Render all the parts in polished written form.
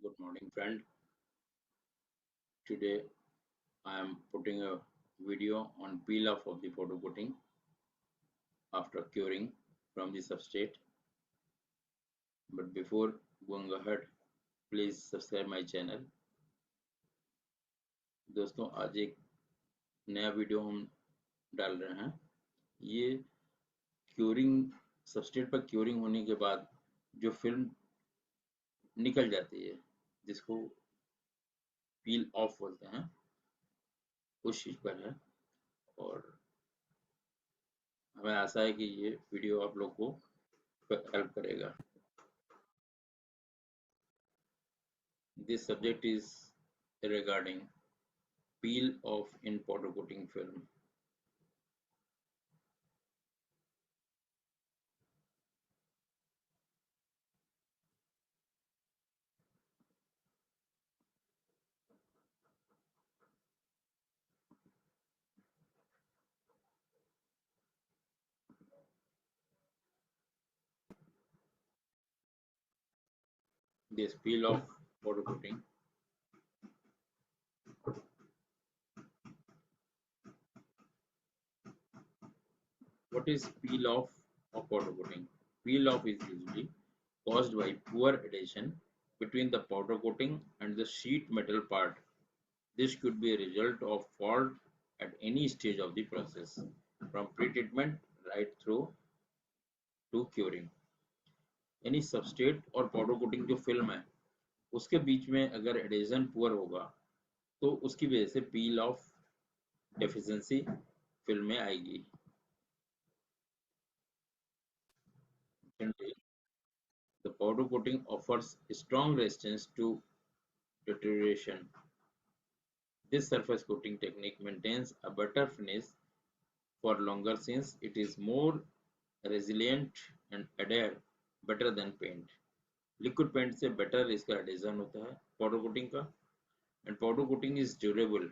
Good morning, friend. Today I am putting a video on peel off of the photo coating after curing from the substrate. But before going ahead, please subscribe my channel. दोस्तों आज एक नया video हम डाल रहे हैं। ये curing substrate पर क्यूरिंग होने के बाद जो फिल्म निकल जाती है जिसको पील ऑफ बोलते हैं, उस चीज पर है और हमें आशा है कि ये वीडियो आप लोग को हेल्प करेगा। This subject is regarding peel off in powder coating film. This peel off powder coating. What is peel off of powder coating? Peel off is usually caused by poor adhesion between the powder coating and the sheet metal part. This could be a result of fault at any stage of the process, from pre-treatment right through to curing. यानी substrate और powder coating जो film है उसके बीच में अगर adhesion poor होगा तो उसकी वजह से पील ऑफ डेफिशिएंसी फिल्म में आएगी। The powder coating offers strong resistance to deterioration. This surface coating technique maintains a better finish for longer since it is more resilient and adhere better than paint. Liquid paint से better इसका adhesion होता है powder coating का, and powder coating is durable.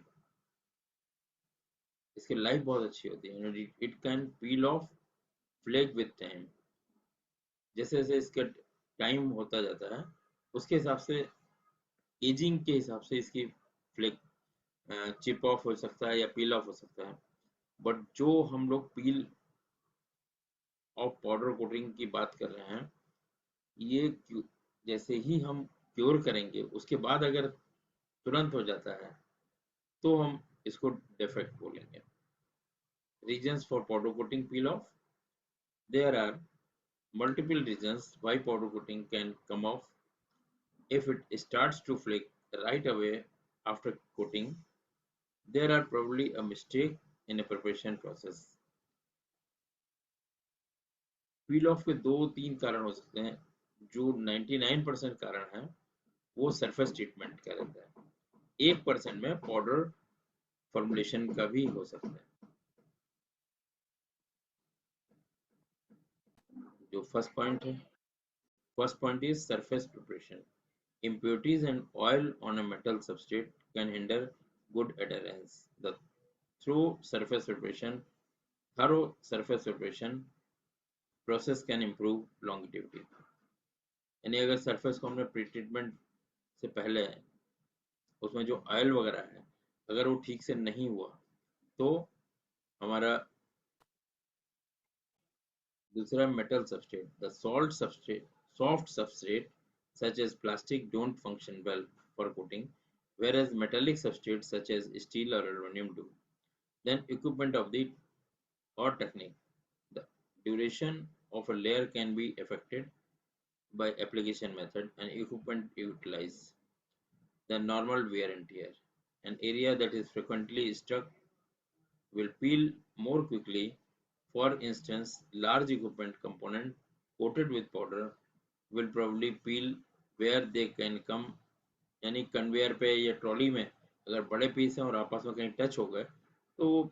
इसकी life बहुत अच्छी होती है। It can peel off flake with time. जैसे जैसे इसका टाइम होता जाता है उसके हिसाब से एजिंग के हिसाब से इसकी फ्लेक चिप ऑफ हो सकता है या पील ऑफ हो सकता है। बट जो हम लोग पील ऑफ पाउडर कोटिंग की बात कर रहे हैं, ये जैसे ही हम क्योर करेंगे उसके बाद अगर तुरंत हो जाता है तो हम इसको डिफेक्ट बोलेंगे। Reasons for powder coating peel off, there are multiple reasons why powder coating can come off. If it starts to flake right away after coating, there are probably a mistake in a preparation process. Peel of के 2-3 कारण हो सकते हैं। जो 99% कारण है वो surface treatment का रहता है। 1% में पाउडर फॉर्मुलेशन का भी हो सकता है। जो first point is surface preparation. Impurities and oil on a metal substrate can hinder good adherence. The thorough surface preparation process can improve longevity. यानी अगर सरफेस को हमने प्री ट्रीटमेंट से पहले उसमें जो ऑयल वगैरह है अगर वो ठीक से नहीं हुआ तो हमारा दूसरा metal substrate, the soft substrate such as plastic don't function well for coating, whereas metallic substrates such as steel or aluminum do. Then equipment of the or technique. The duration of a layer can be affected by application method and equipment utilized. The normal wear and tear. An area that is frequently struck will peel more quickly. For instance, large equipment component coated with powder will probably peel where they can come. यानी conveyor पे या trolley में अगर बड़े piece हैं और आपस में कहीं टच हो गए तो वो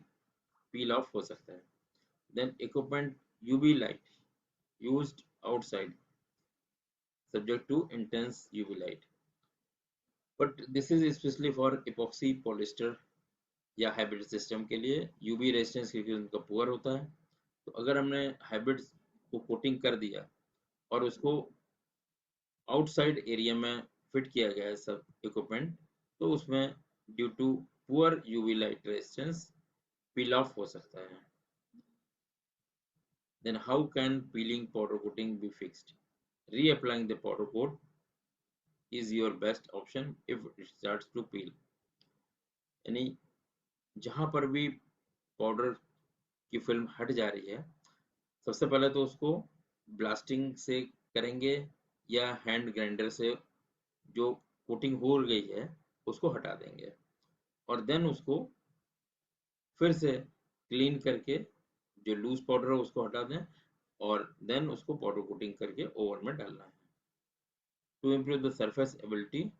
पील ऑफ हो सकता है। Then equipment UV light used outside subject to intense UV light. But this is especially for epoxy polyester या हाइब्रिड सिस्टम के लिए यूवी रेजिस्टेंस क्योंकि उनका पुअर होता है। तो अगर हमने हाइब्रिड को कोटिंग कर दिया और उसको आउटसाइड एरिया में फिट किया गया है सब इक्विपमेंट, तो उसमें due to poor UV light resistance peel off हो सकता है। Then how can peeling powder coating be fixed? Reapplying the powder coat is your best option if it starts to peel. यानी जहां पर भी पाउडर की फिल्म हट जा रही है, सबसे पहले तो उसको ब्लास्टिंग से करेंगे या हैंड ग्राइंडर से जो कोटिंग हो गई है उसको हटा देंगे, और देन उसको फिर से क्लीन करके जो लूज पाउडर है उसको हटा दें, और देन उसको पाउडर कोटिंग करके ओवन में डालना है। To improve the surface ability,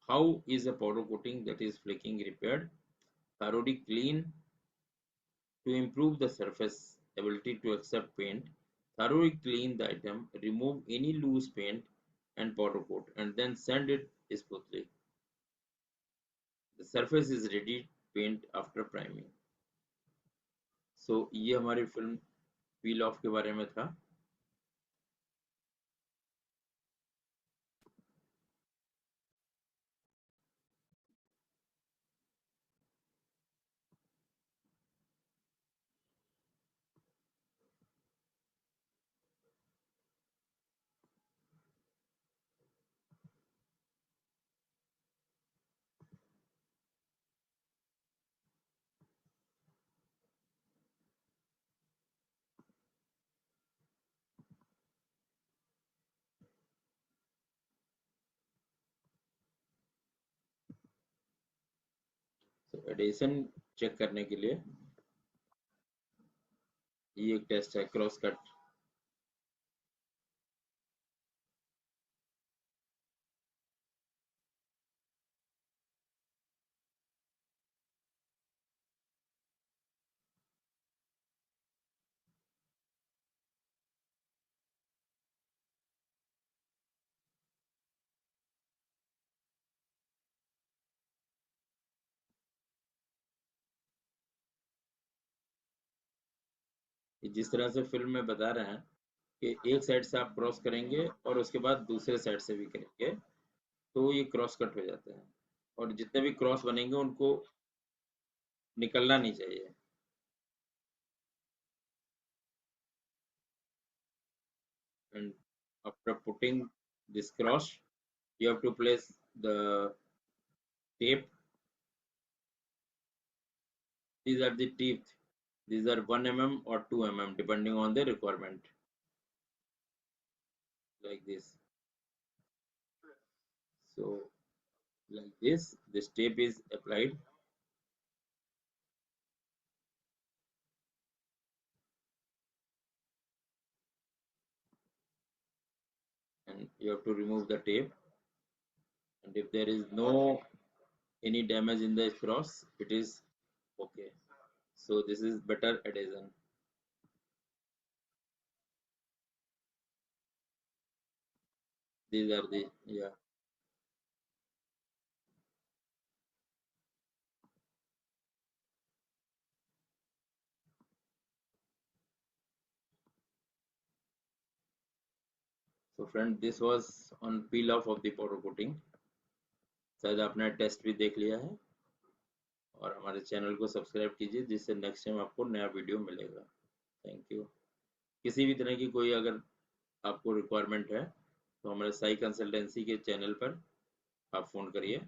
how is a powder coating that is flaking repaired? Thoroughly clean. To improve the surface ability to accept paint, thoroughly clean the item, remove any loose paint and powder coat, and then sand it smoothly. The surface is ready to paint after priming. So ये हमारी film peel of के बारे में था। So adhesion check करने के लिए ये एक टेस्ट है, क्रॉस कट। जिस तरह से फिल्म में बता रहे हैं कि एक साइड से आप क्रॉस करेंगे और उसके बाद दूसरे साइड से भी करेंगे, तो ये क्रॉस कट हो जाते हैं, और जितने भी क्रॉस बनेंगे उनको निकलना नहीं चाहिए। And after putting this cross, you have to place the tape. These are the teeth. These are 1 mm or 2 mm depending on the requirement, like this. So like this tape is applied, and you have to remove the tape, and if there is no any damage in the cross, it is okay. So this is better adhesion. These are the, yeah. So friend, this was on peel off of the powder coating. शायद आपने test भी देख लिया है, और हमारे channel को subscribe कीजिए जिससे नेक्स्ट टाइम आपको नया वीडियो मिलेगा। Thank you. किसी भी तरह की कोई अगर आपको रिक्वायरमेंट है तो हमारे साई कंसल्टेंसी के चैनल पर आप फ़ोन करिए।